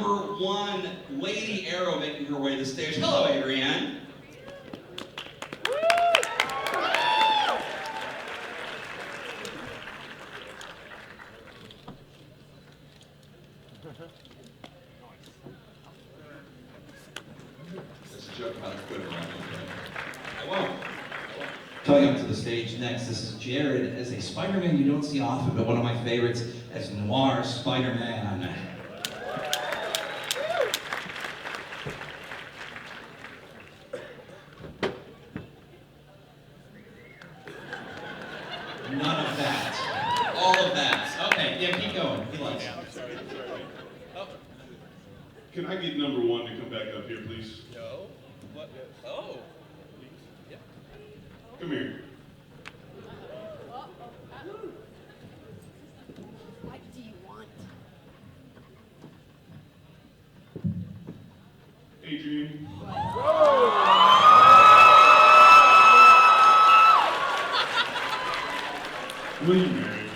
#1 Lady Arrow making her way to the stage. Hello, Adrienne. There's a joke about a Twitter around here. I won't. Coming up to the stage next, this is Jared as a Spider-Man you don't see often, but one of my favorites as Noir Spider-Man. None of that. All of that. Okay, yeah, keep going. He likes it. Can I get #1 to come back up here, please? No. What? Oh. Yeah. Come here. What do you want? Adrienne. Will you marry me?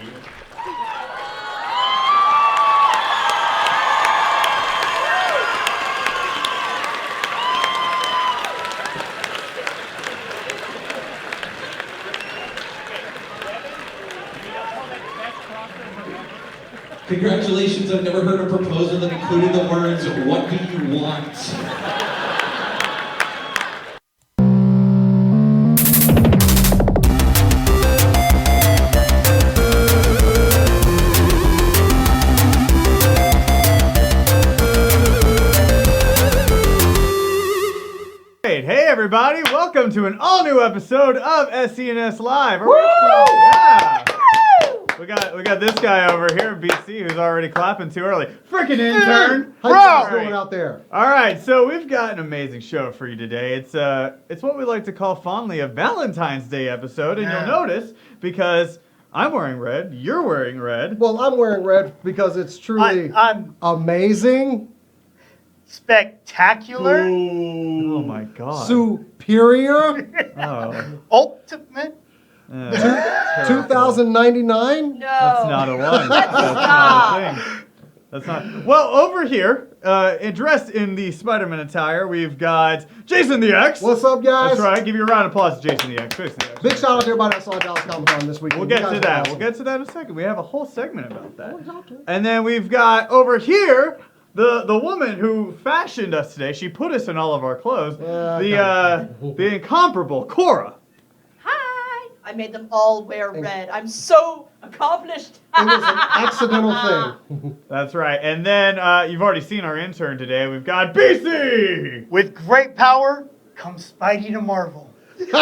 Congratulations, I've never heard a proposal that included the words, "What do you want?" Hey everybody, welcome to an all-new episode of SCNS Live. Woo! Yeah. We got this guy over here, BC, who's already clapping too early. Frickin' intern! How you guys doing out there? All right, so we've got an amazing show for you today. It's what we like to call fondly a Valentine's Day episode, and you'll notice because I'm wearing red, you're wearing red. Well, I'm wearing red because it's truly I'm amazing, spectacular, Oh my god. superior, Oh. ultimate. 2099. No. That's not a one. That's not a thing. That's not. Well, over here, dressed in the Spider-Man attire, we've got Jason the X. What's up, guys? That's right. Give you a round of applause to Jason the X. Jason the X. Big shout out to everybody that saw Dallas Comic Con this weekend. We'll get to that. We'll get to that in a second. We have a whole segment about that. And then we've got over here the woman who fashioned us today. She put us in all of our clothes. The incomparable Cora. Hi. I made them all wear red. I'm so accomplished. It was an accidental thing. That's right. And then you've already seen our intern today. We've got BC. With great power comes Spidey to Marvel. These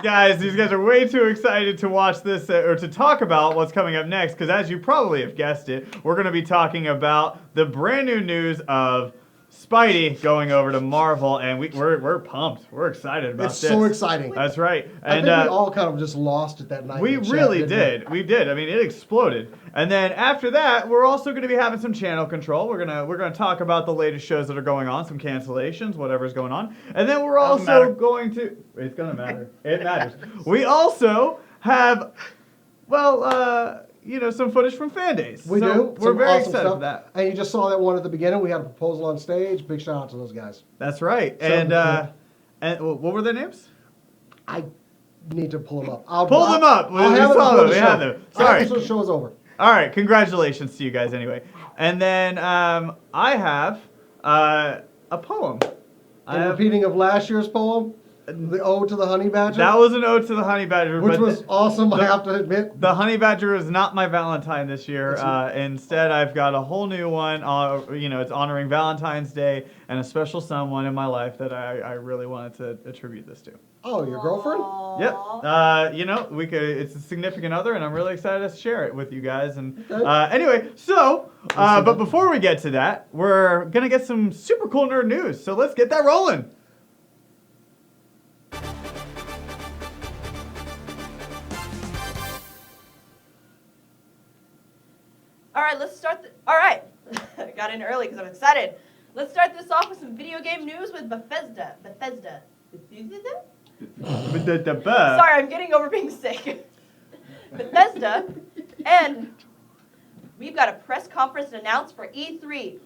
guys are way too excited to watch this or to talk about what's coming up next because as you probably have guessed it, we're going to be talking about the brand new news of Spidey going over to Marvel, and we're pumped. We're excited about It's this. so exciting. That's right. I And think we all kind of just lost it that night. we in the chat, really didn't did. We did. I mean, it exploded. And then after that, we're also going to be having some channel control. We're gonna talk about the latest shows that are going on, some cancellations, whatever's going on. And then we're Doesn't also matter. going to. It's gonna matter. It matters. We also have, some footage from Fan Days. We So do. We're Some very awesome excited stuff. for that. And you just saw that one at the beginning. We had a proposal on stage. Big shout out to those guys. That's right. So- And what were their names? I need to pull them up. Pull them up. I'll We have it saw before them. the We show. had them. I'll have Sorry. this when the show is over. All right, congratulations to you guys anyway. And then I have a poem. A repeating of last year's poem, the Ode to the Honey Badger. That was an ode to the honey badger. which but was awesome, I have to admit. the honey badger is not my Valentine this year. Instead, I've got a whole new one. It's honoring Valentine's Day and a special someone in my life that I really wanted to attribute this to. Oh, your girlfriend? Yep. It's a significant other, and I'm really excited to share it with you guys. And anyway, but before we get to that, we're gonna get some super cool nerd news. So let's get that rolling. All right, let's start. All right. I got in early because I'm excited. Let's start this off with some video game news with Bethesda. Sorry, I'm getting over being sick. Bethesda, and we've got a press conference announced for E3.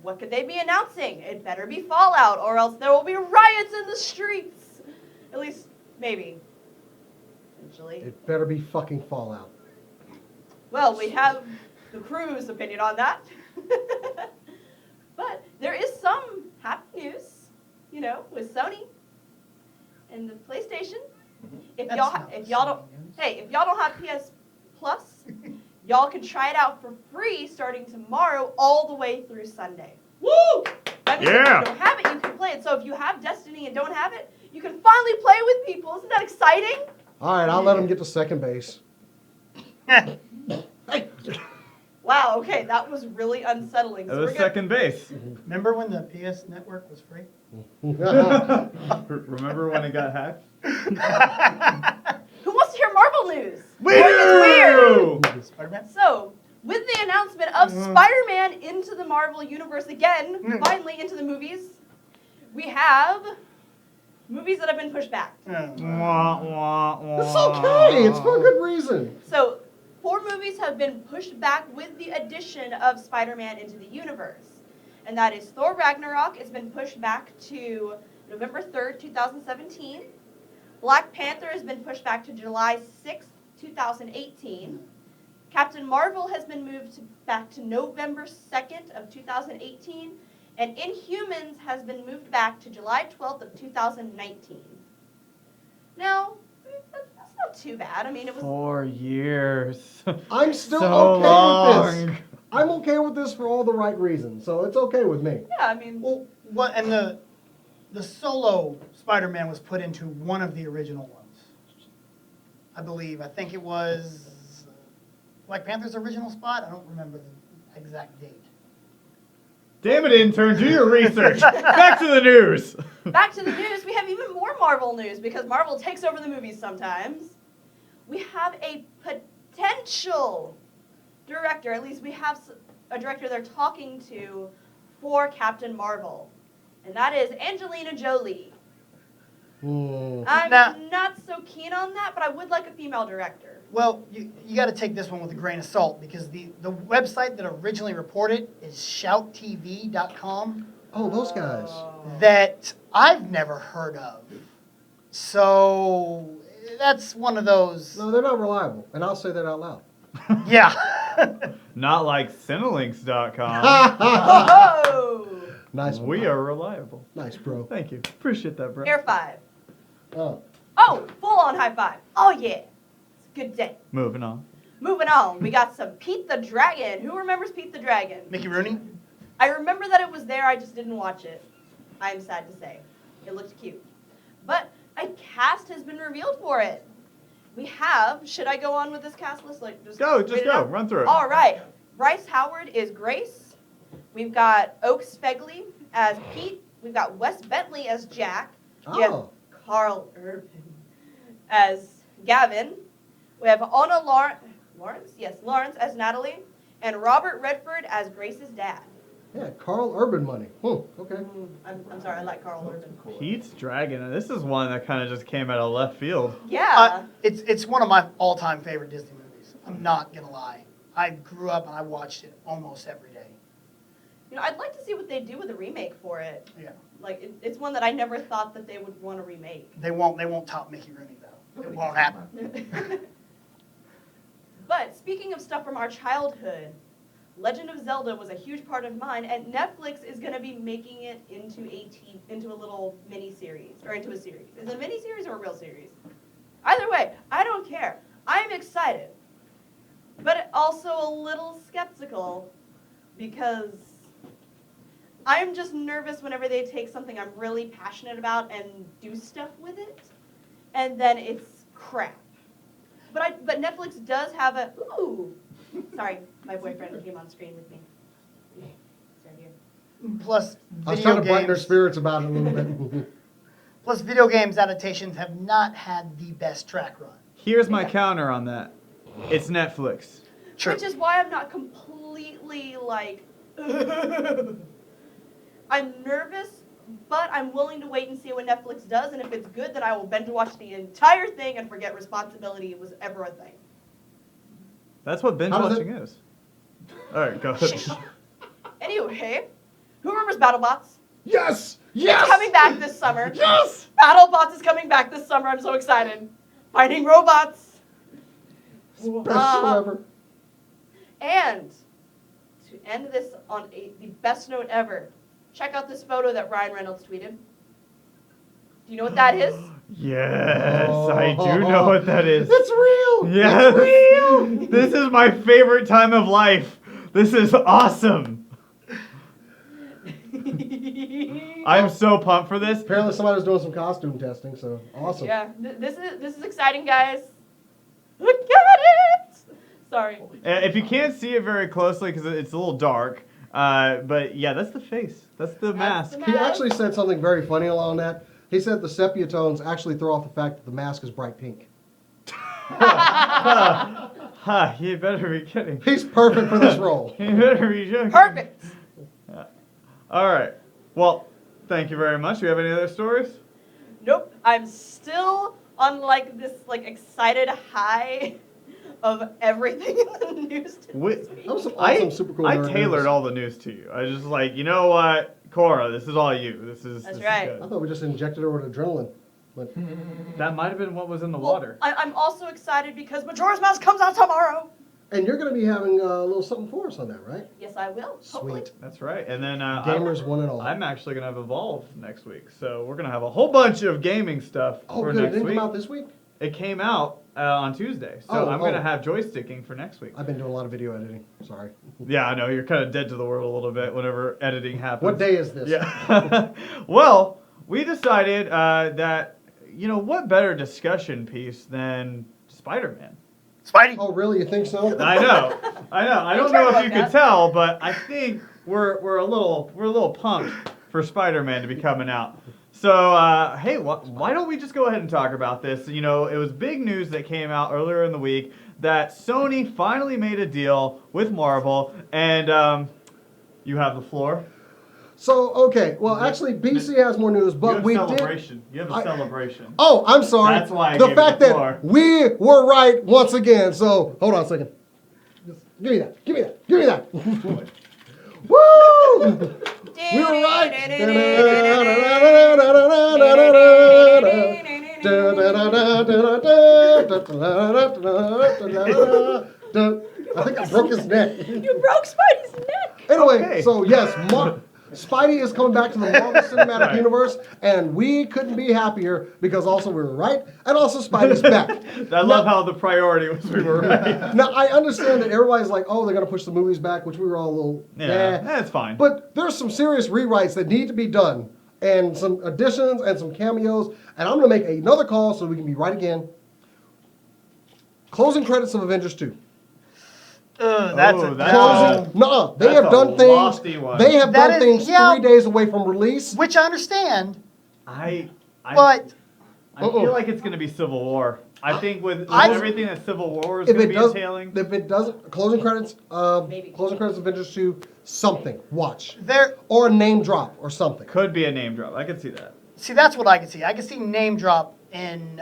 What could they be announcing? It better be Fallout, or else there will be riots in the streets. At least, maybe. Eventually. It better be fucking Fallout. Well, we have the crew's opinion on that. But there is some happy news, you know, with Sony and the PlayStation. If y'all don't have PS Plus, y'all can try it out for free starting tomorrow all the way through Sunday. Woo! That means if you don't have it, you can play it. So if you have Destiny and don't have it, you can finally play with people. Isn't that exciting? All right, I'll let him get to second base. Wow, okay, that was really unsettling. It was second base. Remember when the PS Network was free? Remember when it got hacked? Who wants to hear Marvel news? We do! Spider-Man? So, with the announcement of Spider-Man into the Marvel Universe again, finally into the movies, we have movies that have been pushed back. Wah, wah, wah. It's okay. It's for a good reason. So, 4 movies have been pushed back with the addition of Spider-Man into the universe. And that is Thor Ragnarok has been pushed back to November 3rd, 2017. Black Panther has been pushed back to July 6th, 2018. Captain Marvel has been moved back to November 2nd of 2018. And Inhumans has been moved back to July 12th of 2019. Now, that's not too bad. I mean, it was 4 years. I'm still So okay long. with this. I'm okay with this for all the right reasons, so it's okay with me. yeah, I mean, Well, what and the solo Spider-Man was put into one of the original ones. I believe. I think it was Black Panther's original spot. I don't remember the exact date. Damn it, intern, do your research. Back to the news. back to the news. We have even more Marvel news because Marvel takes over the movies sometimes. We have a potential director, at least we have a director they're talking to for Captain Marvel, and that is Angelina Jolie. I'm not so keen on that, but I would like a female director. Well, you got to take this one with a grain of salt because the website that originally reported is shouttv.com Oh, those guys. that I've never heard of. So that's one of those. No, they're not reliable, and I'll say that out loud. Yeah. Not like Cinelinks.com. Oh! Nice. We are reliable. Nice, bro. Thank you. Appreciate that, bro. Air 5. Oh. Oh, full on high five. Oh yeah. It's a good day. Moving on. Moving on, we got some Pete the Dragon. Who remembers Pete the Dragon? Mickey Rooney? I remember that it was there, I just didn't watch it. I am sad to say. It looked cute. But a cast has been revealed for it. We have, should I go on with this cast list? Like, just Go, read just it go. out? Run through it. All right. Bryce Howard is Grace. We've got Oaks Fegley as Pete. We've got Wes Bentley as Jack. We have Oh. Carl Urban as Gavin. We have Anna Lawrence as Natalie. And Robert Redford as Grace's dad. Yeah, Carl Urban money. Okay. I'm sorry, I like Carl Urban. Pete's Dragon. This is one that kind of just came out of left field. Yeah. It's one of my all-time favorite Disney movies. I'm not going to lie. I grew up and I watched it almost every day. You know, I'd like to see what they do with a remake for it. Yeah. Like, it's one that I never thought that they would want to remake. They won't top Mickey Rooney, though. It won't happen. But speaking of stuff from our childhood, Legend of Zelda was a huge part of mine, and Netflix is going to be making it into a little mini-series, or into a series. Is it a mini-series or a real series? Either way, I don't care. I'm excited, but also a little skeptical, because I'm just nervous whenever they take something I'm really passionate about and do stuff with it, and then it's crap. But Netflix does have a, ooh, sorry, my boyfriend came on screen with me. Sorry, here. Plus, I was trying to video brighten their games. spirits about it a little bit. Plus, video games adaptations have not had the best track run. Here's my counter on that. It's Netflix. True. Which is why I'm not completely like, I'm nervous, but I'm willing to wait and see what Netflix does, and if it's good, then I will binge watch the entire thing and forget responsibility was ever a thing. That's what binge How does watching is. All right, go ahead. Anyway, who remembers BattleBots? Yes! It's coming back this summer. Yes! BattleBots is coming back this summer. I'm so excited. Fighting robots. Best show ever. And to end this on the best note ever, check out this photo that Ryan Reynolds tweeted. Do you know what that is? Yes, I do know what that is. It's real! Yes. It's real! This is my favorite time of life. This is awesome. I'm so pumped for this. Apparently somebody was doing some costume testing, so awesome. Yeah, this is exciting, guys. Look at it. Sorry. If you can't see it very closely because it's a little dark, but yeah, that's the face. That's the mask. He actually said something very funny along that. He said the sepia tones actually throw off the fact that the mask is bright pink. Ha, you better be kidding. He's perfect for this role. You better be joking. Perfect. All right. Well, thank you very much. Do you have any other stories? Nope. I'm still on like this excited high of everything in the news. That was some I awesome, super cool I nerd tailored news. all the news to you. I was just like, you know what, Cora, this is all you. This is right. good. I thought we just injected her with adrenaline. But That might have been what was in the Well, water. I'm also excited because Majora's Mask comes out tomorrow. and you're going to be having a little something for us on that, right? Yes, I will. Hopefully. Sweet. That's right. And then Gamers one and all. I'm actually gonna have Evolve next week, so we're gonna have a whole bunch of gaming stuff Oh, for good. It next didn't week. come out this week? It came out on Tuesday, so Oh, I'm gonna oh. have joysticking for next week. I've been doing a lot of video editing. Sorry. Yeah, I know you're kind of dead to the world a little bit whenever editing happens. What day is this? Yeah. Well, we decided that what better discussion piece than Spider-Man. Spidey. Oh, really? You think so? I know. I don't know if you could tell, but I think we're a little pumped for Spider-Man to be coming out. So hey, why don't we just go ahead and talk about this? It was big news that came out earlier in the week that Sony finally made a deal with Marvel, and you have the floor. So, okay. Well, actually, BC has more news, but we did. You have a celebration. Oh, I'm sorry. That's why I the gave you fact the floor. that we were right once again. So, hold on a second. Just give me that. Give me that. Give me that. Woo! We were right. I think I broke his neck. You broke Spidey's neck. Anyway, Okay. so yes, Spidey is coming back to the Marvel Cinematic Right. Universe, and we couldn't be happier because also we were right, and also Spidey's back. I love how the priority was we were right. Now, I understand that everybody's like, oh, they're going to push the movies back, which we were all a little, Yeah, that's fine. But there's some serious rewrites that need to be done, and some additions and some cameos, and I'm going to make another call so we can be right again. Closing credits of Avengers 2. That's Oh, a that's- Closing, no, they that's have a done things. lofty one. They have That done is- things yeah. 3 days away from release. which I understand, I but feel like it's going to be Civil War. I think with I- everything that Civil War is If going to it be does, entailing. if it doesn't, closing credits of Avengers 2, something. Watch there. or a name drop or something. Could be a name drop. I could see that. See, that's what I can see. I can see name drop in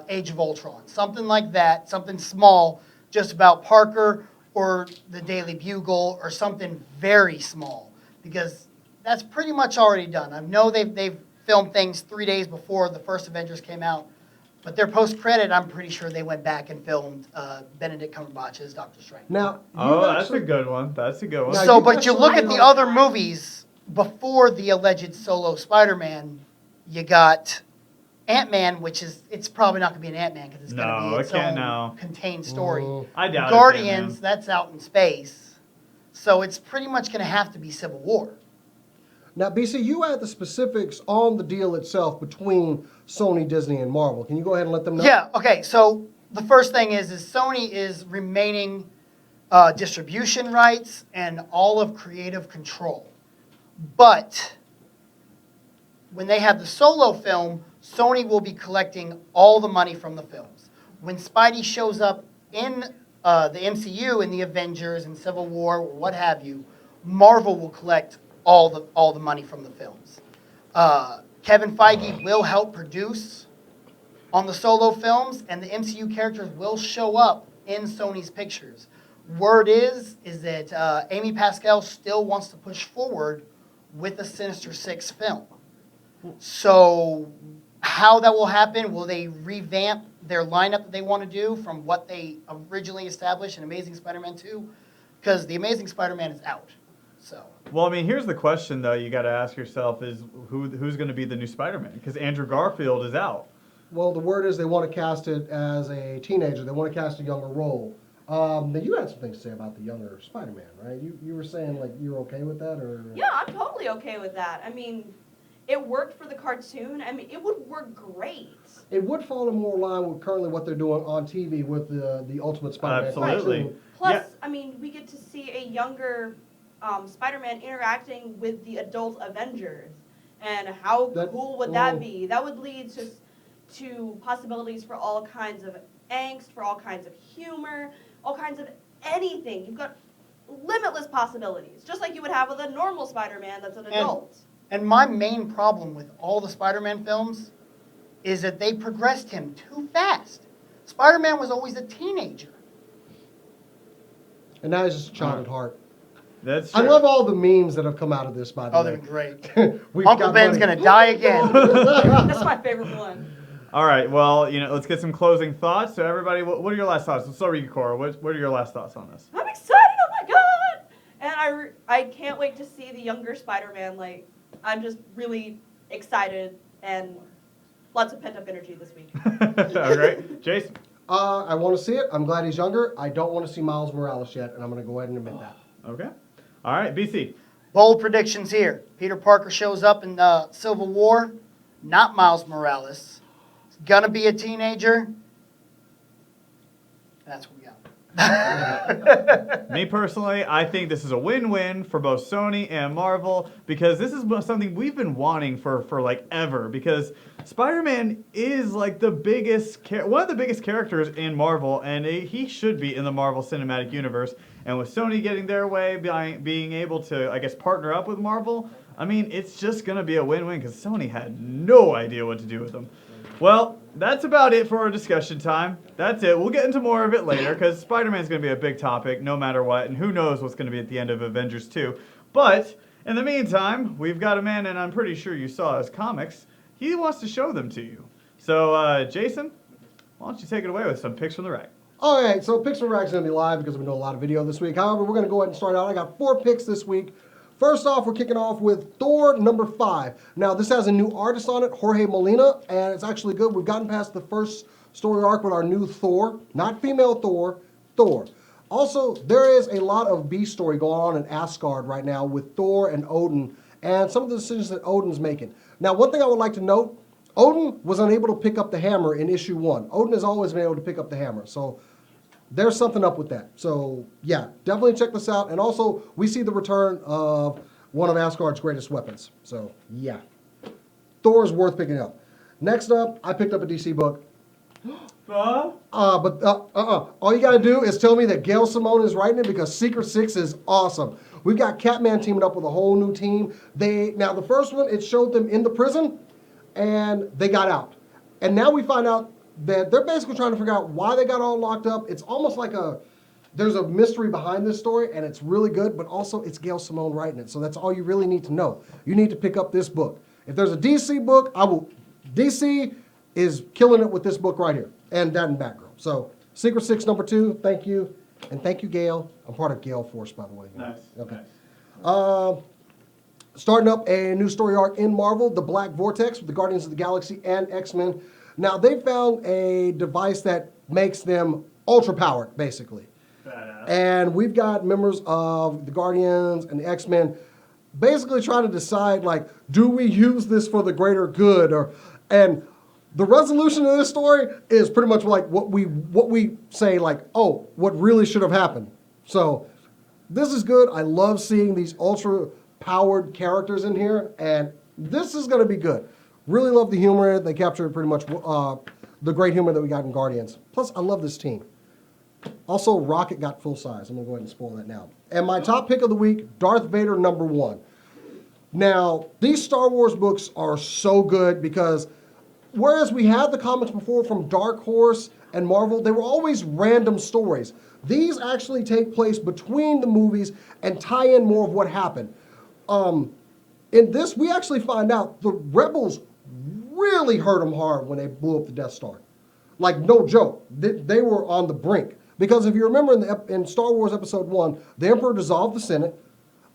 Age of Ultron, something like that, something small, just about Parker or the Daily Bugle or something very small, because that's pretty much already done. I know they've filmed things 3 days before the first Avengers came out, but their post-credit, I'm pretty sure they went back and filmed Benedict Cumberbatch's Doctor Strange. Now, Oh, you that's actually- a good one. That's a good one. Now, So, you but you actually look at the know- other movies before the alleged solo Spider-Man, you got Ant-Man, which it's probably not going to be an Ant-Man because it's going to No, be it its can't own now. contained story. I doubt Guardians, it. that's out in space. So it's pretty much going to have to be Civil War. Now, BC, you had the specifics on the deal itself between Sony, Disney, and Marvel. Can you go ahead and let them know? Yeah, okay, so the first thing is Sony is remaining distribution rights and all of creative control. But when they have the solo film, Sony will be collecting all the money from the films. When Spidey shows up in the MCU, in the Avengers and Civil War, or what have you, Marvel will collect all the money from the films. Kevin Feige will help produce on the solo films, and the MCU characters will show up in Sony's pictures. Word is that Amy Pascal still wants to push forward with the Sinister Six film. So how that will happen, will they revamp their lineup that they want to do from what they originally established in Amazing Spider-Man 2? Because the Amazing Spider-Man is out. So. Well, I mean, here's the question, though, you got to ask yourself is who's going to be the new Spider-Man? Because Andrew Garfield is out. Well, the word is they want to cast it as a teenager. They want to cast a younger role. Now, you had some things to say about the younger Spider-Man, right? You were saying, like, you're okay with that, or? Yeah, I'm totally okay with that. I mean, it worked for the cartoon. I mean, it would work great. It would fall in more line with currently what they're doing on TV with the Ultimate Spider-Man. Absolutely. cartoon. Plus, Yeah. I mean, we get to see a younger Spider-Man interacting with the adult Avengers. And how cool would that be? That would lead to possibilities for all kinds of angst, for all kinds of humor, all kinds of anything. You've got limitless possibilities, just like you would have with a normal Spider-Man that's an adult. And my main problem with all the Spider-Man films is that they progressed him too fast. Spider-Man was always a teenager. And now he's just a child at heart. That's true. I love all the memes that have come out of this, by the Oh, way. they're great. We've Uncle got Ben's money. gonna die again. That's my favorite one. All right, well, let's get some closing thoughts. So, everybody, what are your last thoughts? Let's start with you, Cora. What are your last thoughts on this? I'm excited! Oh my god! And I can't wait to see the younger Spider-Man. Like, I'm just really excited and lots of pent-up energy this week. All right, Jason. I want to see it. I'm glad he's younger. I don't want to see Miles Morales yet, and I'm going to go ahead and admit that. Okay. All right, BC. Bold predictions here. Peter Parker shows up in Civil War, not Miles Morales. He's gonna be a teenager. That's what we got. Me personally, I think this is a win-win for both Sony and Marvel because this is something we've been wanting for like ever. Because Spider-Man is like the biggest, one of the biggest characters in Marvel, and he should be in the Marvel Cinematic Universe. And with Sony getting their way, being able to, I guess, partner up with Marvel, I mean, it's just gonna be a win-win because Sony had no idea what to do with them. Well, that's about it for our discussion time. That's it. We'll get into more of it later because Spider-Man's going to be a big topic no matter what, and who knows what's going to be at the end of Avengers 2. But in the meantime, we've got a man, and I'm pretty sure you saw his comics. He wants to show them to you. So, Jason, why don't you take it away with some picks from the rack? All right, so Picks from the Rack is going to be live because we're doing a lot of video this week. However, we're going to go ahead and start out. I got 4 picks this week. First off, we're kicking off with Thor #5. Now, this has a new artist on it, Jorge Molina, and it's actually good. We've gotten past the first story arc with our new Thor, not female Thor, Thor. Also, there is a lot of B story going on in Asgard right now with Thor and Odin, and some of the decisions that Odin's making. Now, one thing I would like to note, Odin was unable to pick up the hammer in issue 1. Odin has always been able to pick up the hammer, so there's something up with that. So, yeah, definitely check this out. And also, we see the return of one of Asgard's greatest weapons. So, yeah. Thor's worth picking up. Next up, I picked up a DC book. All you got to do is tell me that Gail Simone is writing it because Secret Six is awesome. We've got Catman teaming up with a whole new team. Now, the first one, it showed them in the prison, and they got out. And now we find out that they're basically trying to figure out why they got all locked up. It's almost like there's a mystery behind this story, and it's really good, but also it's Gail Simone writing it, so that's all you really need to know. You need to pick up this book. If there's a DC book, DC is killing it with this book right here, and that in Batgirl. So, Secret Six #2, thank you, and thank you, Gail. I'm part of Gale Force, by the way. Nice. Okay. Nice. Starting up a new story arc in Marvel, The Black Vortex, with the Guardians of the Galaxy and X-Men. Now, they found a device that makes them ultra-powered, basically. Badass. And we've got members of the Guardians and the X-Men basically trying to decide, like, do we use this for the greater good? And the resolution of this story is pretty much like what we say, like, oh, what really should have happened. So this is good. I love seeing these ultra-powered characters in here, and this is going to be good. Really love the humor in it. They captured pretty much the great humor that we got in Guardians. Plus, I love this team. Also, Rocket got full size. I'm going to go ahead and spoil that now. And my top pick of the week, Darth Vader #1. Now, these Star Wars books are so good because whereas we had the comics before from Dark Horse and Marvel, they were always random stories. These actually take place between the movies and tie in more of what happened. In this, we actually find out the rebels really hurt them hard when they blew up the Death Star. Like, no joke. They were on the brink. Because if you remember in Star Wars Episode 1, the Emperor dissolved the Senate,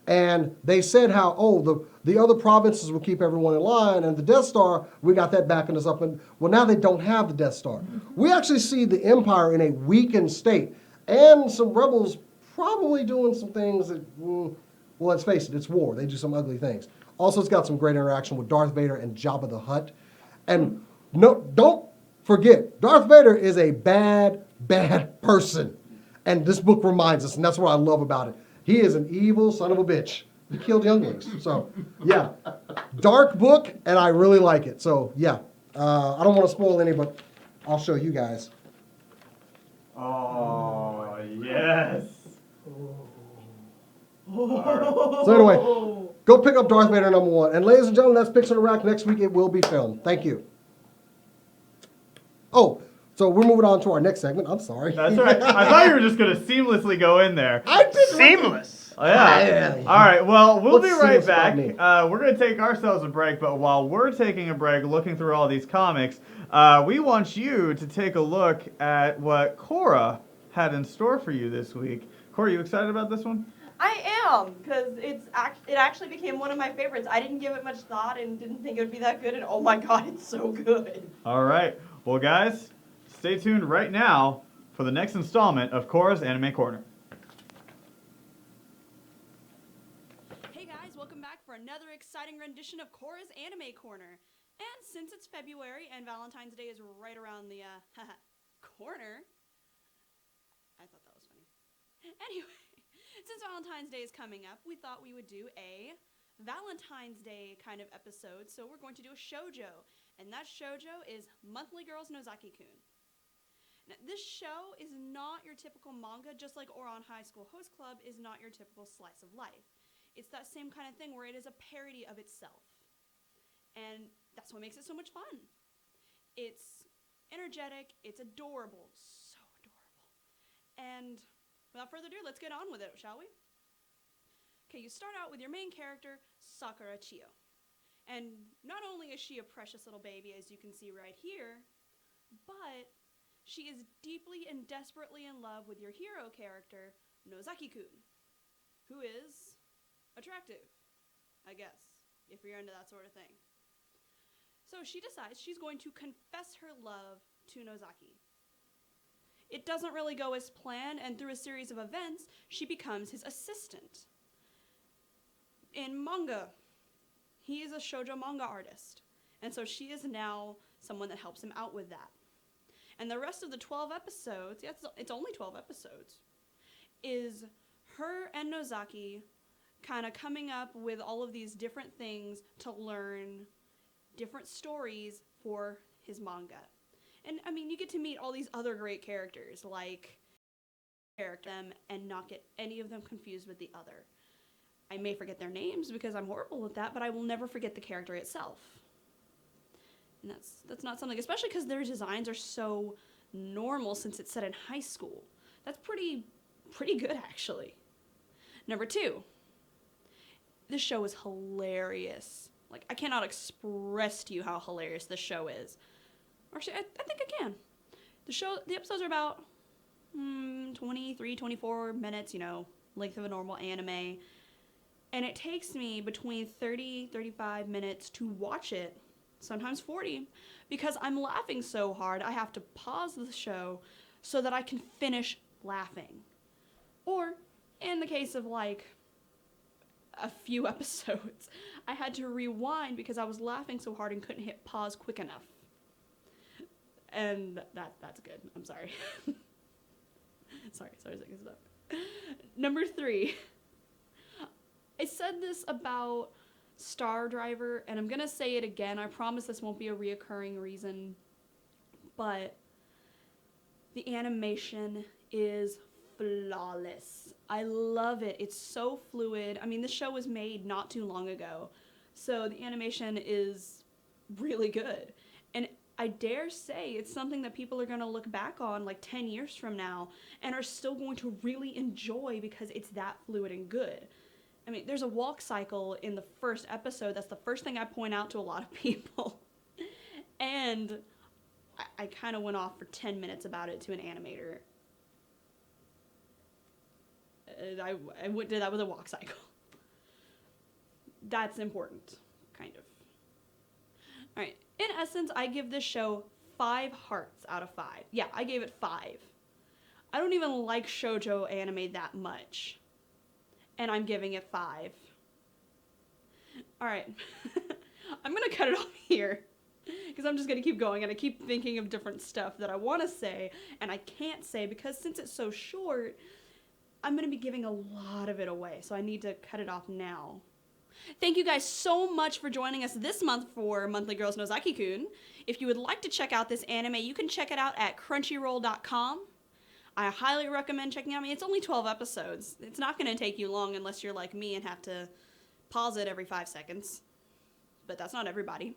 and they said how, oh, the other provinces will keep everyone in line, and the Death Star, we got that backing us up. And well, now they don't have the Death Star. We actually see the Empire in a weakened state, and some rebels probably doing some things that, well, let's face it, it's war. They do some ugly things. Also, it's got some great interaction with Darth Vader and Jabba the Hutt. And no, don't forget, Darth Vader is a bad, bad person. And this book reminds us, and that's what I love about it. He is an evil son of a bitch. He killed younglings. So, yeah. Dark book, and I really like it. So, yeah. I don't want to spoil any, but I'll show you guys. Oh, yes. So anyway, go pick up Darth Vader #1. And ladies and gentlemen, that's Picks on the Rack. Next week it will be filmed. Thank you. Oh, so we're moving on to our next segment. I'm sorry. That's all right. I thought you were just going to seamlessly go in there. I did Seamless. Oh, yeah. All right. Well, we'll be What's right seamless about back. me? We're going to take ourselves a break, but while we're taking a break looking through all these comics, we want you to take a look at what Cora had in store for you this week. Cora, you excited about this one? I am, because it actually became one of my favorites. I didn't give it much thought and didn't think it would be that good, and oh my god, it's so good. All right. Well, guys, stay tuned right now for the next installment of Cora's Anime Corner. Hey guys, welcome back for another exciting rendition of Cora's Anime Corner. And since it's February and Valentine's Day is right around the corner, I thought that was funny. Anyway, since Valentine's Day is coming up, we thought we would do a Valentine's Day kind of episode, so we're going to do a shoujo. And that shoujo is Monthly Girls Nozaki-kun. Now, this show is not your typical manga, just like Ouran High School Host Club is not your typical slice of life. It's that same kind of thing where it is a parody of itself. And that's what makes it so much fun. It's energetic, it's adorable, so adorable. And without further ado, let's get on with it, shall we? Okay, you start out with your main character, Sakura Chiyo. And not only is she a precious little baby, as you can see right here, but she is deeply and desperately in love with your hero character, Nozaki-kun, who is attractive, I guess, if you're into that sort of thing. So she decides she's going to confess her love to Nozaki. It doesn't really go as planned, and through a series of events, she becomes his assistant. In manga, he is a shoujo manga artist, and so she is now someone that helps him out with that. And the rest of the 12 episodes, yeah, it's only 12 episodes, is her and Nozaki kind of coming up with all of these different things to learn different stories for his manga. And I mean, you get to meet all these other great characters, like them, and not get any of them confused with the other. I may forget their names because I'm horrible at that, but I will never forget the character itself. And that's not something, especially because their designs are so normal since it's set in high school. That's pretty good, actually. Number 2, this show is hilarious. Like, I cannot express to you how hilarious this show is. Or actually, I think I can. The episodes are about 23, 24 minutes, length of a normal anime. And it takes me between 30, 35 minutes to watch it, sometimes 40, because I'm laughing so hard I have to pause the show so that I can finish laughing. Or, in the case of like a few episodes, I had to rewind because I was laughing so hard and couldn't hit pause quick enough. And that's good. I'm sorry. sorry, stop. Number 3. I said this about Star Driver, and I'm going to say it again. I promise this won't be a reoccurring reason, but the animation is flawless. I love it. It's so fluid. I mean, this show was made not too long ago, so the animation is really good. And I dare say it's something that people are going to look back on like 10 years from now and are still going to really enjoy because it's that fluid and good. I mean, there's a walk cycle in the first episode. That's the first thing I point out to a lot of people. And I kind of went off for 10 minutes about it to an animator. I did that with a walk cycle. That's important, kind of. All right. In essence, I give this show 5 hearts out of 5. Yeah, I gave it 5. I don't even like shoujo anime that much. And I'm giving it 5. All right. I'm going to cut it off here. Because I'm just going to keep going. And I keep thinking of different stuff that I want to say. And I can't say because since it's so short, I'm going to be giving a lot of it away. So I need to cut it off now. Thank you guys so much for joining us this month for Monthly Girls Nozaki-kun. If you would like to check out this anime, you can check it out at crunchyroll.com. I highly recommend checking it out. I mean, it's only 12 episodes. It's not going to take you long unless you're like me and have to pause it every 5 seconds. But that's not everybody.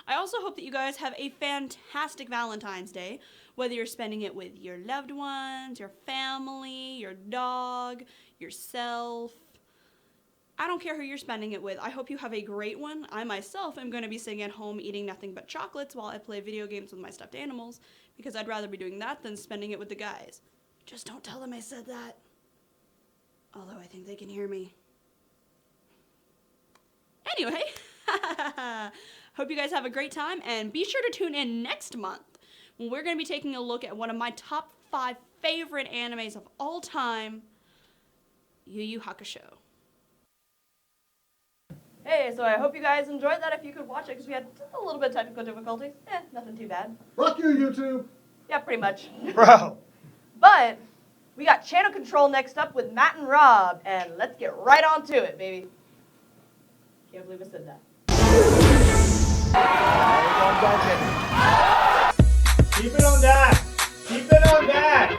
I also hope that you guys have a fantastic Valentine's Day, whether you're spending it with your loved ones, your family, your dog, yourself. I don't care who you're spending it with. I hope you have a great one. I myself am going to be sitting at home eating nothing but chocolates while I play video games with my stuffed animals, because I'd rather be doing that than spending it with the guys. Just don't tell them I said that. Although I think they can hear me. Anyway, hope you guys have a great time, and be sure to tune in next month when we're going to be taking a look at one of my top 5 favorite animes of all time, Yu Yu Hakusho. Hey, so I hope you guys enjoyed that. If you could watch it, because we had a little bit of technical difficulties. Nothing too bad. Fuck you, YouTube. Yeah, pretty much. Bro. But we got channel control next up with Matt and Rob, and let's get right on to it, baby. Can't believe I said that. Keep it on that. Keep it on that.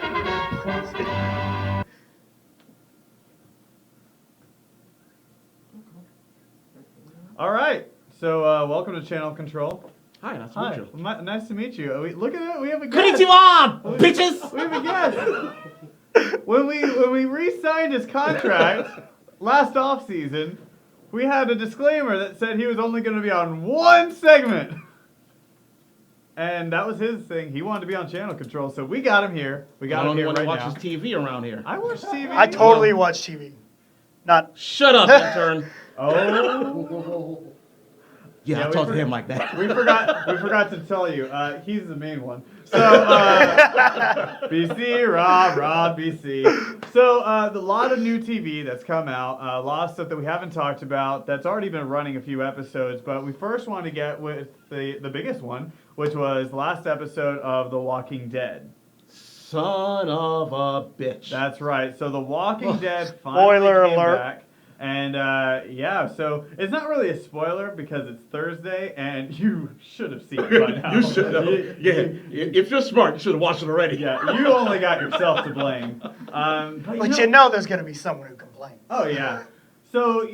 All right. So welcome to Channel Control. Hi, nice to Hi. meet you. Nice to meet you. Look at it. We have a guest. Konnichiwa, bitches! We have a guest. When we re-signed his contract last off season, we had a disclaimer that said he was only going to be on one segment. And that was his thing. He wanted to be on Channel Control, so we got him here. We got him here right now. I watches TV around here. I watch TV. I totally watch TV. Not. Shut up, intern. Oh. Yeah, I we talk to for- him like that. We forgot to tell you. He's the main one. So, BC, Rob, BC. So, a lot of new TV that's come out. A lot of stuff that we haven't talked about that's already been running a few episodes. But we first want to get with the biggest one, which was the last episode of The Walking Dead. Son of a bitch. That's right. So The Walking Dead finally Spoiler came alert. back. And so it's not really a spoiler because it's Thursday and you should have seen it by now. You should have. Yeah, if you're smart, you should have watched it already. Yeah, you only got yourself to blame. But you know there's going to be someone who complains. Oh, yeah. So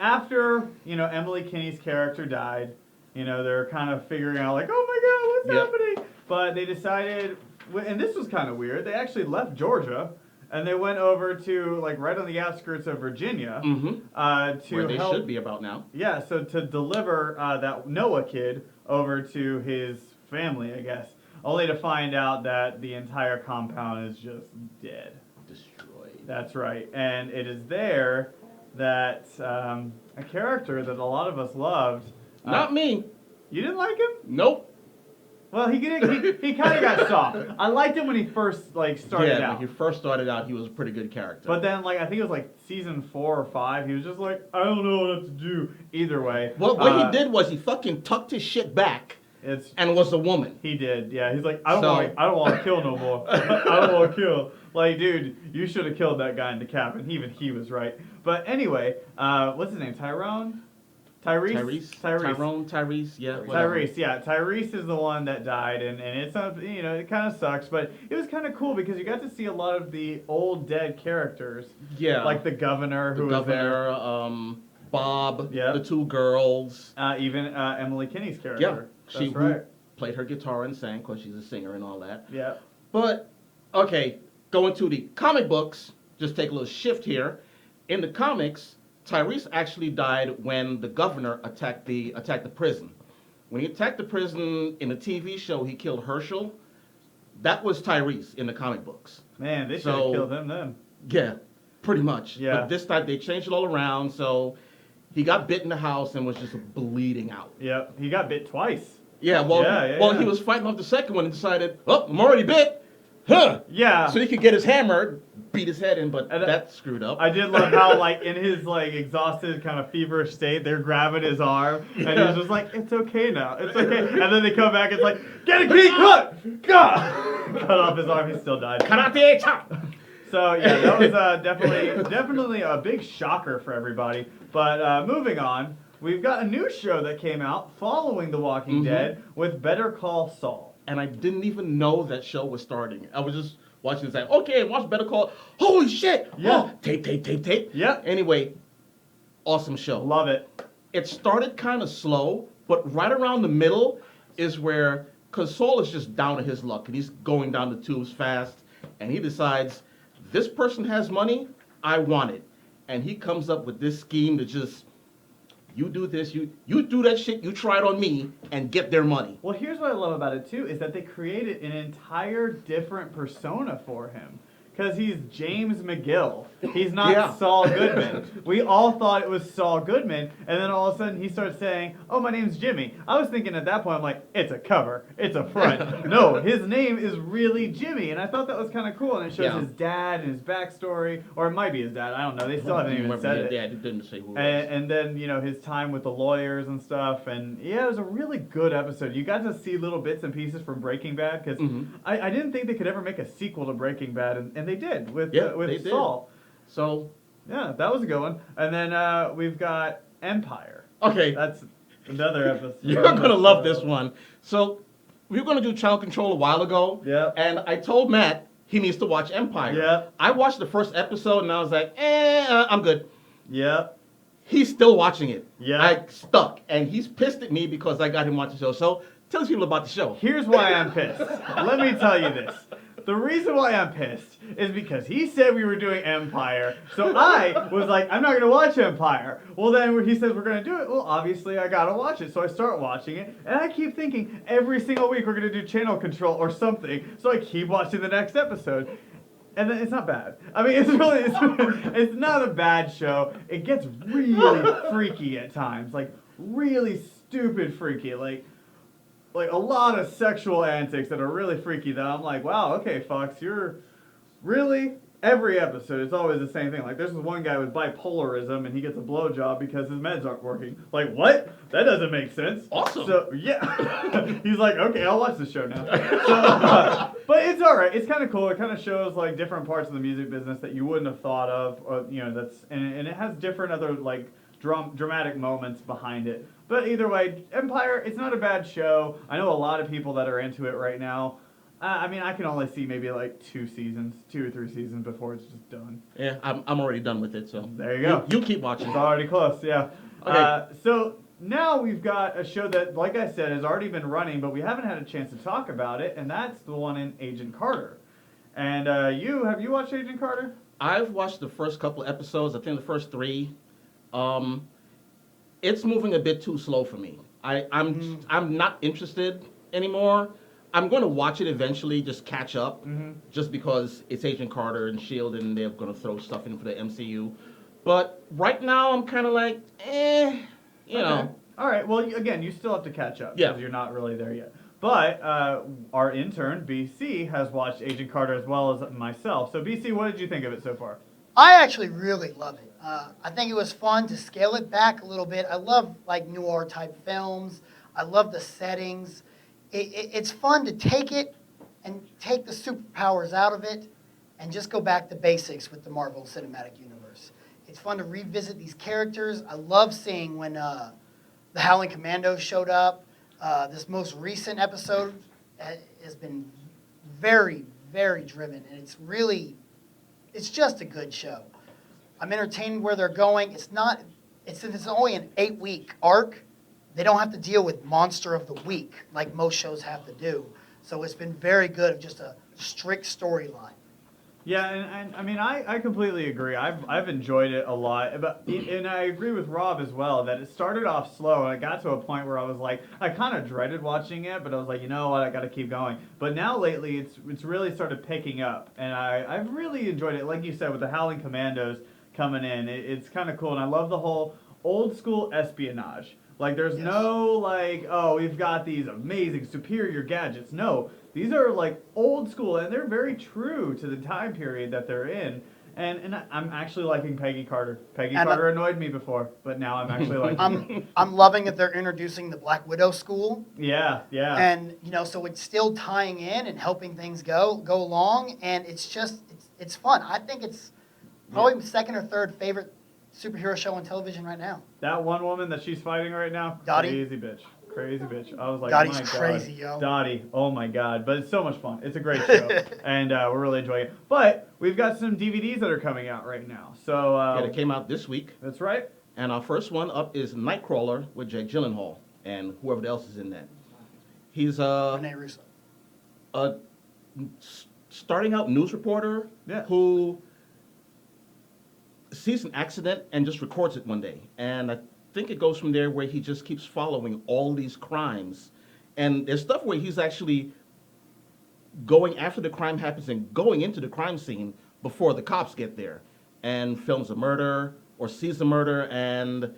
after, Emily Kinney's character died, they're kind of figuring out like, oh my God, what's happening? But they decided, and this was kind of weird, they actually left Georgia. And they went over to, like, right on the outskirts of Virginia. To Where they help, should be about now. Yeah, so to deliver that Noah kid over to his family, I guess. Only to find out that the entire compound is just dead. Destroyed. That's right. And it is there that a character that a lot of us loved. Not me. You didn't like him? Nope. Well, he kind of got soft. I liked him when he first started out. When he first started out, he was a pretty good character. But then, I think it was season 4 or 5. He was just like, I don't know what to do. Either way. What he did was he fucking tucked his shit back and was a woman. He did, yeah. He's like, I don't want to kill no more. I don't want to kill. Like, dude, you should have killed that guy in the cabin. Even he was right. But anyway, what's his name? Tyrese, yeah. Whatever. Tyrese is the one that died, and it's it kind of sucks, but it was kind of cool because you got to see a lot of the old dead characters. Yeah. Like the governor who was there. Bob, the 2 girls. Even Emily Kinney's character. Yeah. That's right. played her guitar and sang because she's a singer and all that. Yeah. But, okay, going to the comic books, just take a little shift here. In the comics, Tyrese actually died when the governor attacked the prison. When he attacked the prison in the TV show, he killed Herschel. That was Tyrese in the comic books. Man, they should have killed him then. Yeah, pretty much. Yeah. But this time they changed it all around, so he got bit in the house and was just bleeding out. Yep, he got bit twice. Yeah, well, he was fighting off the second one and decided, oh, I'm already bit. Huh. Yeah. So he could get his hammer, beat his head in, but that screwed up. I did love how, like, in his, like, exhausted, kind of feverish state, they're grabbing his arm, and he's just like, it's okay now, it's okay. And then they come back, it's like, get a key, cut! Cut off his arm, he still died. Karate chop! So, yeah, that was definitely a big shocker for everybody. But moving on, we've got a new show that came out following The Walking Dead with Better Call Saul. And I didn't even know that show was starting. I was just watching and saying, okay, watch Better Call. Holy shit! Yeah. Oh, tape. Yeah. Anyway, awesome show. Love it. It started kind of slow, but right around the middle is where, because Saul is just down to his luck, and he's going down the tubes fast, and he decides, this person has money, I want it. And he comes up with this scheme to just, you do this, you do that shit, you try it on me, and get their money. Well, here's what I love about it, too, is that they created an entire different persona for him. Because he's James McGill. He's not Saul Goodman. We all thought it was Saul Goodman, and then all of a sudden he starts saying, oh, my name's Jimmy. I was thinking at that point, I'm like, it's a cover. It's a front. No, his name is really Jimmy, and I thought that was kind of cool, and it shows his dad and his backstory, or it might be his dad. I don't know. They still haven't even said it. Yeah, it didn't say who it was. And then, you know, his time with the lawyers and stuff, and yeah, it was a really good episode. You got to see little bits and pieces from Breaking Bad, because I didn't think they could ever make a sequel to Breaking Bad, and they did with Saul. So yeah, that was a good one. And then we've got Empire. Okay, that's another episode. You're gonna love this one. So we were gonna do Channel Control a while ago. Yeah. And I told Matt he needs to watch Empire. Yeah. I watched the first episode and I was like, I'm good. Yeah. He's still watching it. Yeah. I stuck, and he's pissed at me because I got him watching the show. So tell us people about the show. Here's why I'm pissed. Let me tell you this. The reason why I'm pissed is because he said we were doing Empire, so I was like, I'm not going to watch Empire. Well, then he says we're going to do it. Well, obviously I got to watch it, so I start watching it, and I keep thinking every single week we're going to do Channel Control or something, so I keep watching the next episode. And then it's not bad. I mean, it's not a bad show. It gets really freaky at times, like really stupid freaky, like a lot of sexual antics that are really freaky that I'm like, wow, okay, Fox, you're really, every episode, it's always the same thing. Like, there's this one guy with bipolarism, and he gets a blowjob because his meds aren't working. Like, what? That doesn't make sense. Awesome. So, yeah. He's like, okay, I'll watch the show now. So, but it's all right. It's kind of cool. It kind of shows, like, different parts of the music business that you wouldn't have thought of, or, you know, and it has different other, like, dramatic moments behind it. But either way, Empire, it's not a bad show. I know a lot of people that are into it right now. I mean, I can only see maybe like 2 or 3 seasons before it's just done. Yeah, I'm already done with it, so. There you go. You keep watching. It's already close, yeah. Okay. So now we've got a show that, like I said, has already been running, but we haven't had a chance to talk about it, and that's the one in Agent Carter. And have you watched Agent Carter? I've watched the first couple episodes, I think the first 3. It's moving a bit too slow for me. I'm not interested anymore. I'm going to watch it eventually, just catch up, just because it's Agent Carter and S.H.I.E.L.D. and they're going to throw stuff in for the MCU. But right now, I'm kind of like, you know. All right, well, again, you still have to catch up Yeah. because you're not really there yet. But our intern, BC, has watched Agent Carter as well as myself. So, BC, what did you think of it so far? I actually really love it. I think it was fun to scale it back a little bit. I love like noir type films. I love the settings. It's fun to take it and take the superpowers out of it and just go back to basics with the Marvel Cinematic Universe. It's fun to revisit these characters. I love seeing when the Howling Commandos showed up. This most recent episode has been very, very driven, and it's just a good show. I'm entertained where they're going. It's only an 8-week arc, they don't have to deal with monster of the week like most shows have to do. So it's been very good of just a strict storyline. Yeah, and I mean, I completely agree. I've enjoyed it a lot, and I agree with Rob as well that it started off slow, and it got to a point where I was like, I kind of dreaded watching it, but I was like, you know what, I got to keep going. But now lately, it's really started picking up, and I've really enjoyed it. Like you said, with the Howling Commandos coming in, it's kind of cool, and I love the whole old school espionage. Like, there's no like, oh, we've got these amazing, superior gadgets. No. These are like old school, and they're very true to the time period that they're in. And I'm actually liking Peggy Carter. Peggy Carter annoyed me before, but now I'm actually liking her. I'm loving that they're introducing the Black Widow school. Yeah. And so it's still tying in and helping things go along, and it's fun. I think it's probably my second or third favorite superhero show on television right now. That one woman that she's fighting right now, Dottie. Crazy bitch. I was like, Dottie's my God. crazy, yo. Dottie, oh my God. But it's so much fun. It's a great show, and we're really enjoying it. But we've got some DVDs that are coming out right now. So Yeah, it came out this week. That's right. And our first one up is Nightcrawler with Jake Gyllenhaal and whoever else is in that. He's Rene Russo. a starting out news reporter who sees an accident and just records it one day. And I think it goes from there where he just keeps following all these crimes. And there's stuff where he's actually going after the crime happens and going into the crime scene before the cops get there and films a murder or sees a murder, and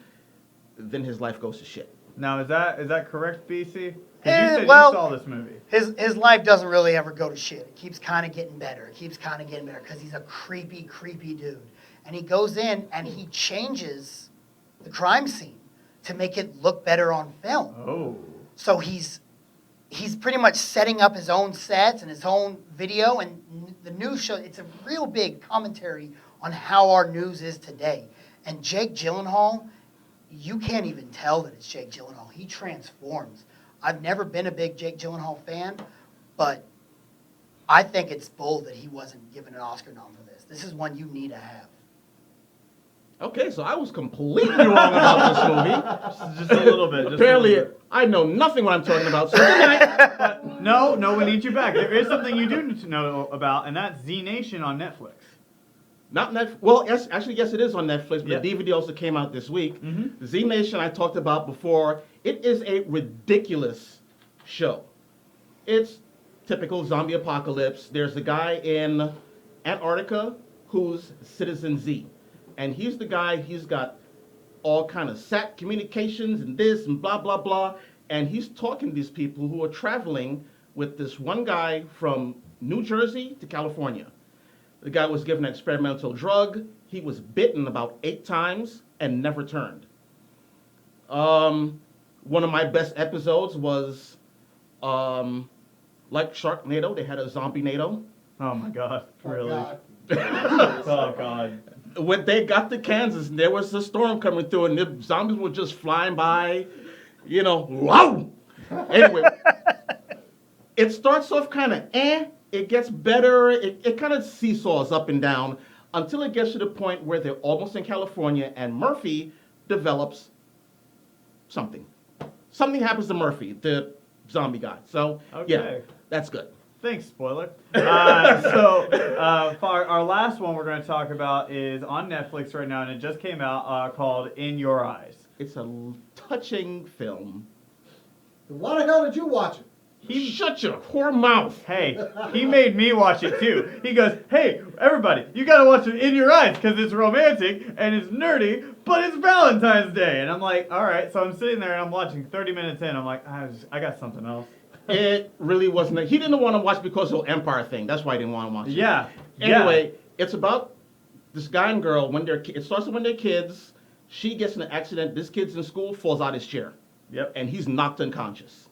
then his life goes to shit. Now, is that correct, BC? 'Cause you said Well, you saw this movie. His life doesn't really ever go to shit. It keeps kind of getting better. Because he's a creepy dude. And he goes in and he changes the crime scene to make it look better on film. Oh. So he's pretty much setting up his own sets and his own video, and the news show, it's a real big commentary on how our news is today. And Jake Gyllenhaal, you can't even tell that it's Jake Gyllenhaal. He transforms. I've never been a big Jake Gyllenhaal fan, but I think it's bull that he wasn't given an Oscar nom for this. This is one you need to have. Okay, so I was completely wrong about this movie. Just a little bit. Apparently, I know nothing what I'm talking about. So good night. But no, we need you back. There is something you do need to know about, and that's Z Nation on Netflix. Not Netflix. Well, yes, actually, yes, it is on Netflix, but Yep. the DVD also came out this week. Mm-hmm. Z Nation I talked about before. It is a ridiculous show. It's typical zombie apocalypse. There's a guy in Antarctica who's Citizen Z. And he's the guy, he's got all kind of sat communications and this and blah, blah, blah. And he's talking to these people who are traveling with this one guy from New Jersey to California. The guy was given an experimental drug. He was bitten about 8 times and never turned. One of my best episodes was, like Sharknado, they had a zombie-nado. Oh my God, really? God. Oh God. When they got to Kansas, there was a storm coming through, and the zombies were just flying by, wow! Anyway, it starts off kind of it gets better, it kind of seesaws up and down until it gets to the point where they're almost in California, and Murphy develops something. Something happens to Murphy, the zombie guy. So, yeah, that's good. Thanks, spoiler. So for our last one we're going to talk about is on Netflix right now, and it just came out, called In Your Eyes. It's a touching film. Why the hell did you watch it? Shut your whore mouth. Hey, he made me watch it too. He goes, hey, everybody, you got to watch it In Your Eyes because it's romantic and it's nerdy, but it's Valentine's Day. And I'm like, all right. So I'm sitting there and I'm watching 30 minutes in. I'm like, I got something else. It really wasn't. He didn't want to watch because of the whole Empire thing. That's why he didn't want to watch it. Yeah. Anyway, it's about this guy and girl when it starts when they're kids. She gets in an accident. This kid's in school, falls out his chair. Yep. And he's knocked unconscious.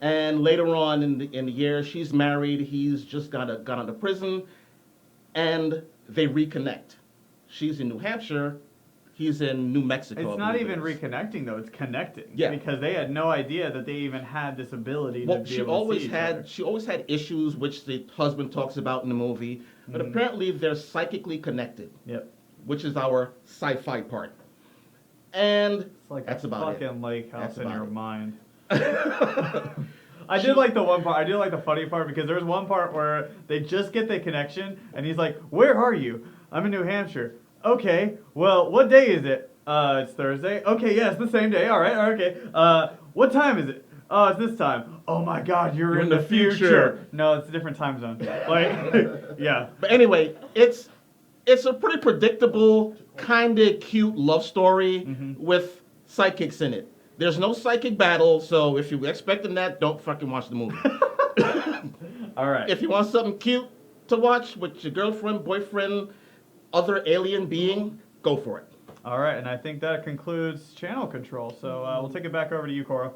And later on in the year, she's married. He's just got out of prison, and they reconnect. She's in New Hampshire. He's in New Mexico. It's not even reconnecting though; it's connecting. Yeah. Because they had no idea that they even had this ability to be able to see each other. She always had issues, which the husband talks about in the movie. But apparently, they're psychically connected. Yep. Which is our sci-fi part. and It's like that's a about fucking lake house That's in about your it. mind. I did like the one part. I did like the funny part because there's one part where they just get the connection, and he's like, "Where are you? I'm in New Hampshire." Okay, well, what day is it? It's Thursday. Okay, yeah, it's the same day. All right, okay. What time is it? Oh, it's this time. Oh my God, you're in the future. No, it's a different time zone. Like, yeah. But anyway, it's a pretty predictable, kind of cute love story with sidekicks in it. There's no psychic battle, so if you're expecting that, don't fucking watch the movie. All right. If you want something cute to watch with your girlfriend, boyfriend, other alien being, go for it. All right, and I think that concludes channel control. So we'll take it back over to you, Cora.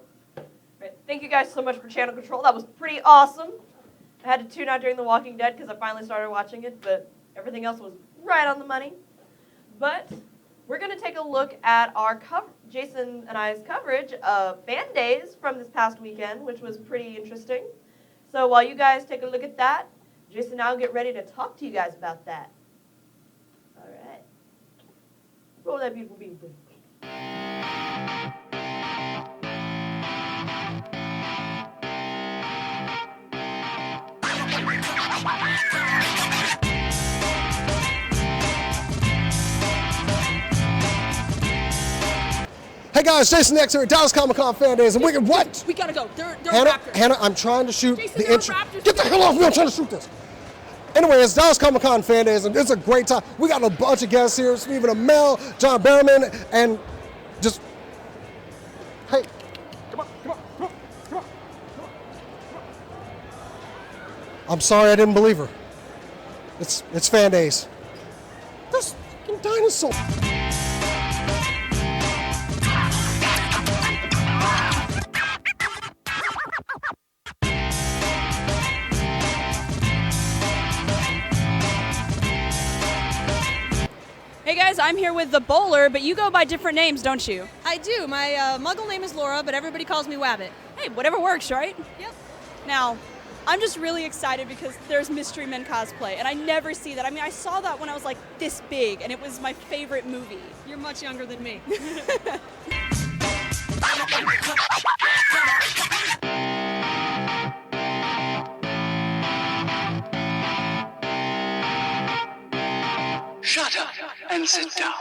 Right. Thank you guys so much for channel control. That was pretty awesome. I had to tune out during The Walking Dead because I finally started watching it, but everything else was right on the money. But we're going to take a look at our Jason and I's coverage of Fan Days from this past weekend, which was pretty interesting. So while you guys take a look at that, Jason and I will get ready to talk to you guys about that. All right. Roll that beautiful beat. Hey guys, Jason X here at Dallas Comic Con Fan Days, and what? We gotta go. They're raptors. Hannah, I'm trying to shoot Jason, the there are intro. raptors Get the hell off me! I'm trying to shoot this. Anyway, it's Dallas Comic Con Fan Days, and it's a great time. We got a bunch of guests here: Stephen Amell, John Barrowman, and just hey, come on. I'm sorry, I didn't believe her. It's Fan Days. There's fucking dinosaurs. Hey guys, I'm here with the bowler, but you go by different names, don't you? I do. My muggle name is Laura, but everybody calls me Wabbit. Hey, whatever works, right? Yep. Now, I'm just really excited because there's Mystery Men cosplay, and I never see that. I mean, I saw that when I was like this big, and it was my favorite movie. You're much younger than me. Shut up and sit down.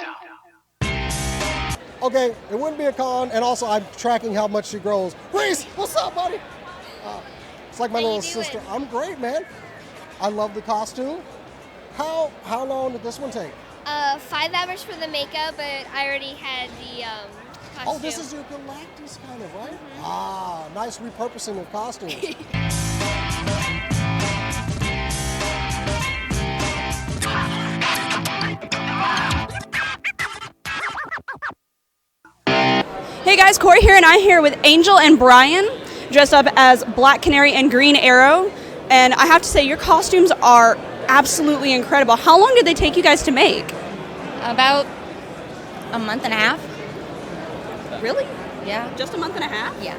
Okay, it wouldn't be a con, and also I'm tracking how much she grows. Reese, what's up, buddy? It's like my little sister. I'm great, man. I love the costume. How long did this one take? 5 hours for the makeup, but I already had the costume. Oh, this is your Galactus kind of, right? Ah, nice repurposing of costumes. Hey guys, Corey here, and I'm here with Angel and Brian, dressed up as Black Canary and Green Arrow. And I have to say, your costumes are absolutely incredible. How long did they take you guys to make? About a month and a half. Really? Yeah. Just a month and a half? Yeah.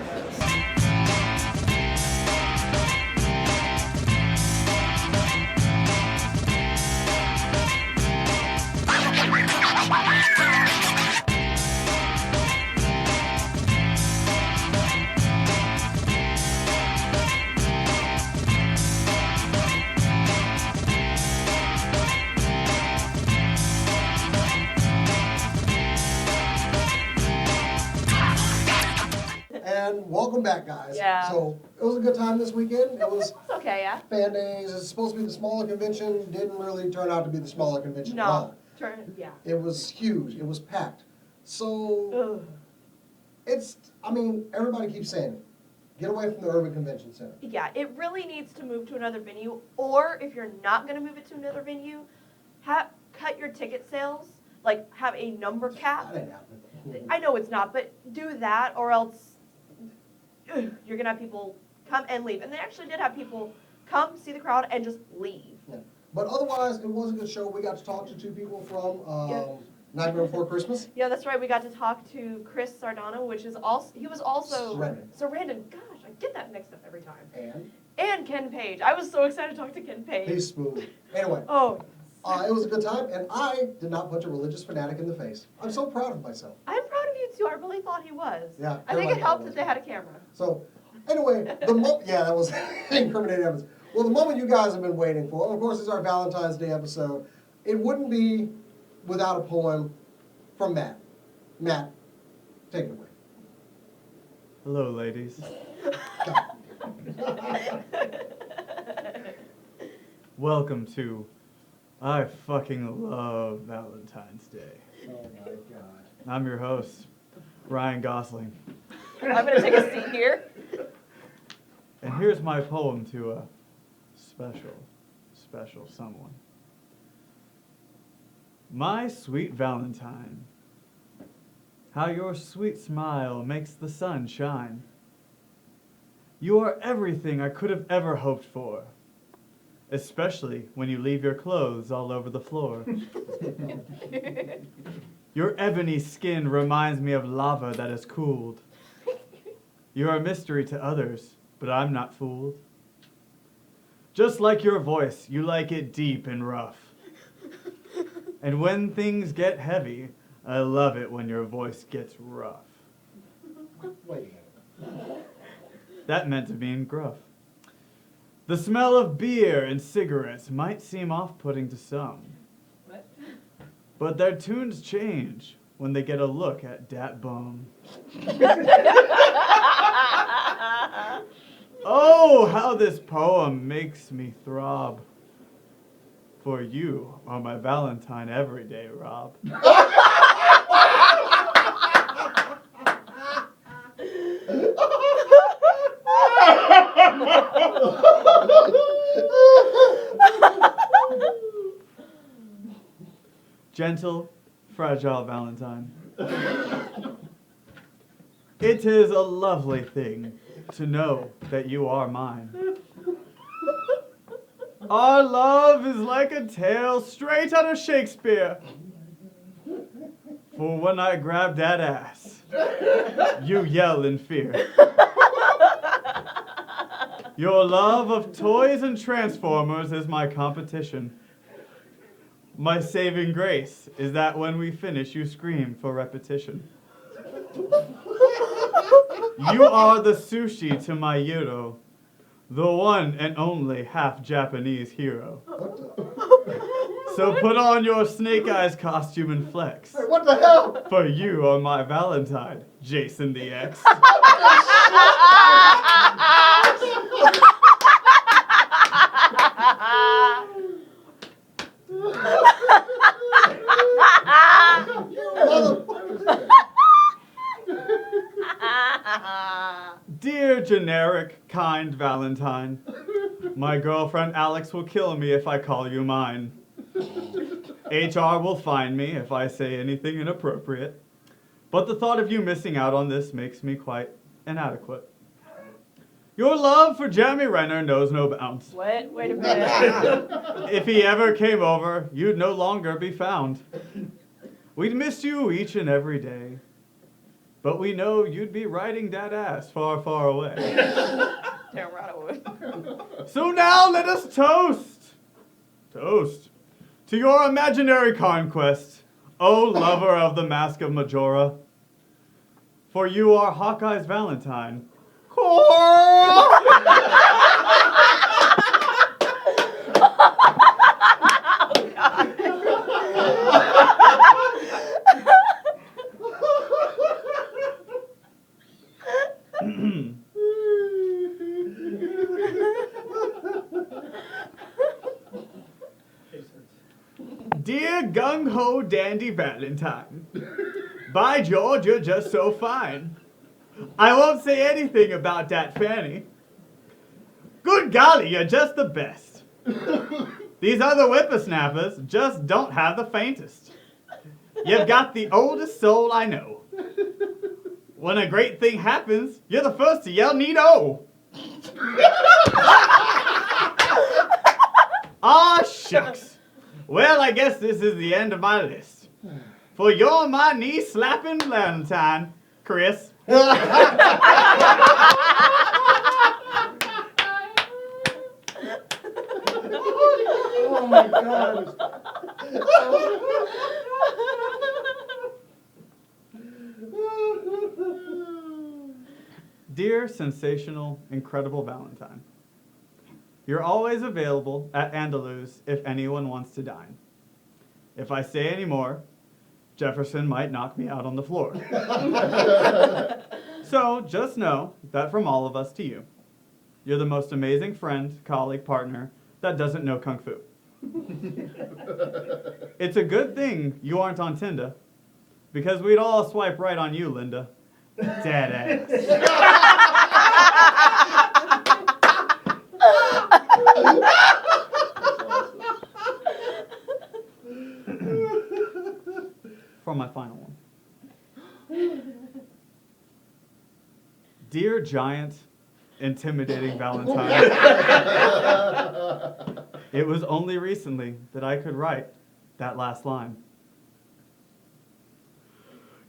And welcome back, guys. Yeah. So it was a good time this weekend. It was It's okay, yeah. Fan Days. It's supposed to be the smaller convention. Didn't really turn out to be the smaller convention at all. No. Yeah. It was huge. It was packed. So everybody keeps saying it. Get away from the Urban Convention Center. Yeah, it really needs to move to another venue, or if you're not going to move it to another venue, cut your ticket sales, like have a number cap. That ain't happening. I know it's not, but do that, or else you're going to have people come and leave. And they actually did have people come, see the crowd, and just leave. Yeah. But otherwise, it was a good show. We got to talk to 2 people from Nightmare Before Christmas. Yeah, that's right. We got to talk to Chris Sardano, which is also, he was also Sarandon. Gosh, I get that mixed up every time. And Ken Page. I was so excited to talk to Ken Page. He's smooth. Anyway. Oh. It was a good time, and I did not punch a religious fanatic in the face. I'm so proud of myself. I'm proud of too. I really thought he was. Yeah, I think everybody it helped thought that he they had a camera. So, anyway, yeah, that was incriminating evidence. Well, the moment you guys have been waiting for, of course, it's our Valentine's Day episode. It wouldn't be without a poem from Matt. Matt, take it away. Hello, ladies. Welcome to I fucking love Valentine's Day. Oh my God. I'm your host, Ryan Gosling. I'm going to take a seat here. And here's my poem to a special someone. My sweet Valentine, how your sweet smile makes the sun shine. You are everything I could have ever hoped for, especially when you leave your clothes all over the floor. Your ebony skin reminds me of lava that has cooled. You're a mystery to others, but I'm not fooled. Just like your voice, you like it deep and rough. And when things get heavy, I love it when your voice gets rough. Wait a minute. That meant to mean gruff. The smell of beer and cigarettes might seem off-putting to some. What? But their tunes change when they get a look at dat bum. Oh, how this poem makes me throb. For you are my Valentine every day, Rob. Gentle, fragile Valentine. It is a lovely thing to know that you are mine. Our love is like a tale straight out of Shakespeare. For when I grab that ass, you yell in fear. Your love of toys and Transformers is my competition. My saving grace is that when we finish, you scream for repetition. You are the sushi to my gyro, the one and only half Japanese hero. So put on your Snake Eyes costume and flex. Hey, what the hell? For you are my Valentine, Jason the X. Dear generic, kind Valentine, my girlfriend Alex will kill me if I call you mine. HR will find me if I say anything inappropriate, but the thought of you missing out on this makes me quite inadequate. Your love for Jeremy Renner knows no bounds. What? Wait a minute. If he ever came over, you'd no longer be found. We'd miss you each and every day, but we know you'd be riding that ass far, far away. Damn right I would. So now let us toast. Toast to your imaginary conquest, O lover of the Mask of Majora. For you are Hawkeye's Valentine, Cora! Dear gung-ho dandy Valentine, by George, you're just so fine. I won't say anything about that Fanny. Good golly, you're just the best. These other whippersnappers just don't have the faintest. You've got the oldest soul I know. When a great thing happens, you're the first to yell neato. Aw, shucks. Well, I guess this is the end of my list. For you're my knee-slapping Valentine, Chris. Oh my God. Dear sensational, incredible Valentine, you're always available at Andalus if anyone wants to dine. If I say any more, Jefferson might knock me out on the floor. So just know that from all of us to you, you're the most amazing friend, colleague, partner that doesn't know Kung Fu. It's a good thing you aren't on Tinder, because we'd all swipe right on you, Linda. Dead ass. For my final one. Dear giant, intimidating Valentine, it was only recently that I could write that last line.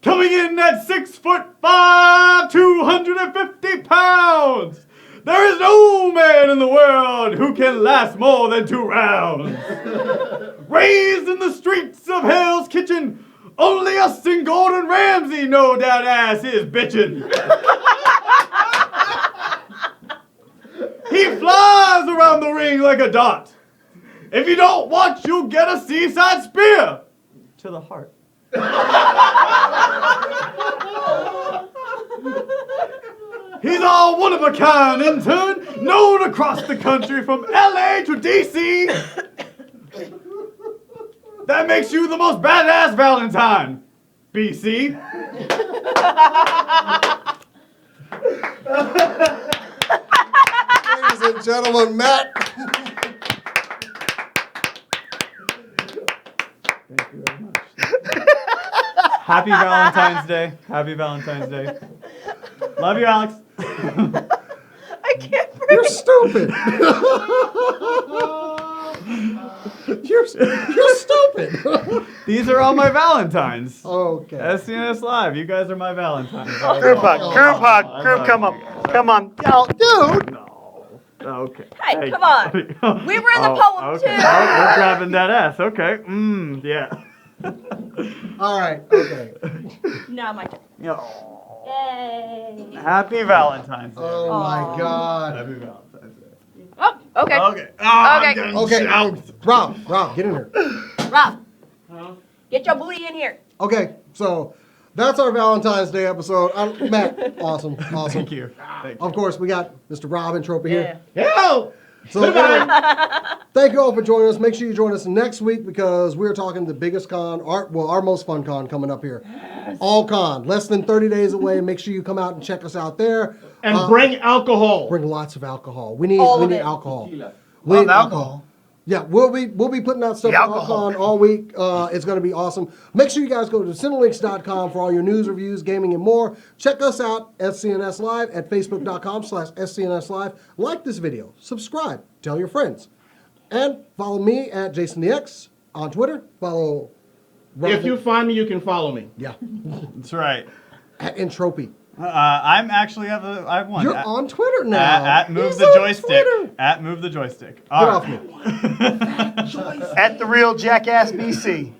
Coming in at 6'5", 250 pounds, there is no man in the world who can last more than 2 rounds. Raised in the streets of Hell's Kitchen, only us and Gordon Ramsay know that ass is bitchin'. He flies around the ring like a dart. If you don't watch, you'll get a seaside spear to the heart. He's all one of a kind intern, known across the country from LA to DC. That makes you the most badass Valentine, BC. Ladies and gentlemen, Matt. Thank you very much. Happy Valentine's Day. Happy Valentine's Day. Love you, Alex. I can't breathe. You're stupid. You're stupid. These are all my Valentines. Okay. SCNS Live, you guys are my Valentines. Group hug, come on. Oh, dude. No. Okay. Hey, come on. We were in the poem okay. too. Oh, we're grabbing that ass. Okay. Yeah. All right. Okay. Now my turn. Yay. Happy Valentine's Day. Oh my God. Happy Valentine's Day. Oh, okay. Okay. Oh, I'm getting Okay. shout. Rob, get in here. Rob, get your booty in here. Okay, so that's our Valentine's Day episode. Matt, awesome. Thank you. Thank you. Of course, we got Mr. Robin Trophy here. Yo! So anyway, thank you all for joining us. Make sure you join us next week because we're talking the biggest con, our most fun con coming up here. All Con, less than 30 days away. Make sure you come out and check us out there. And bring alcohol. Bring lots of alcohol. We need All of it. alcohol. We Love need alcohol. Yeah, we'll be putting out stuff The on alcohol. All-Con all week. It's going to be awesome. Make sure you guys go to cinelinks.com for all your news, reviews, gaming, and more. Check us out, SCNS Live, at facebook.com/SCNS Live. Like this video. Subscribe. Tell your friends. And follow me at JasonTheX on Twitter. Follow Robin. If you find me, you can follow me. Yeah. That's right. At Entropy. I'm actually I have one. You're on Twitter now. At Move He's the on Joystick. Twitter. At Move the Joystick. Get All off right. me. At the real Jackass BC.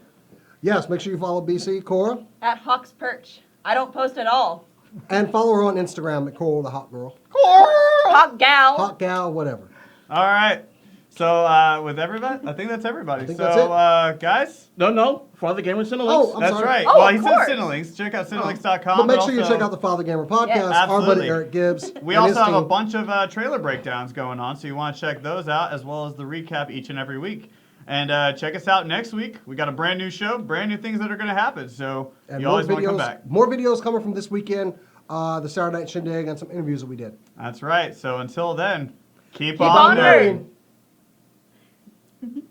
Yes, make sure you follow BC, Cora. At Hawk's Perch. I don't post at all. And follow her on Instagram at Cora the Hot Girl. Hot gal. Hot gal, whatever. All right. So with everybody, I think that's everybody. I think so that's it. guys, No. Father Gamer Cinelinks. Oh, I'm that's sorry. right. Oh, well, of he course. said Cinelinks. Check out cinelinks.com. But make sure you also- check out the Father Gamer podcast. Yeah. Our buddy Absolutely. Eric Gibbs. We and his also have a team. bunch of trailer breakdowns going on, so you want to check those out, as well as the recap each and every week. And check us out next week. We got a brand new show, brand new things that are going to happen. So And you more always want to come videos, back. more videos coming from this weekend, the Saturday Night Shindig, and some interviews that we did. That's right. So until then, keep on on nerding. nerding.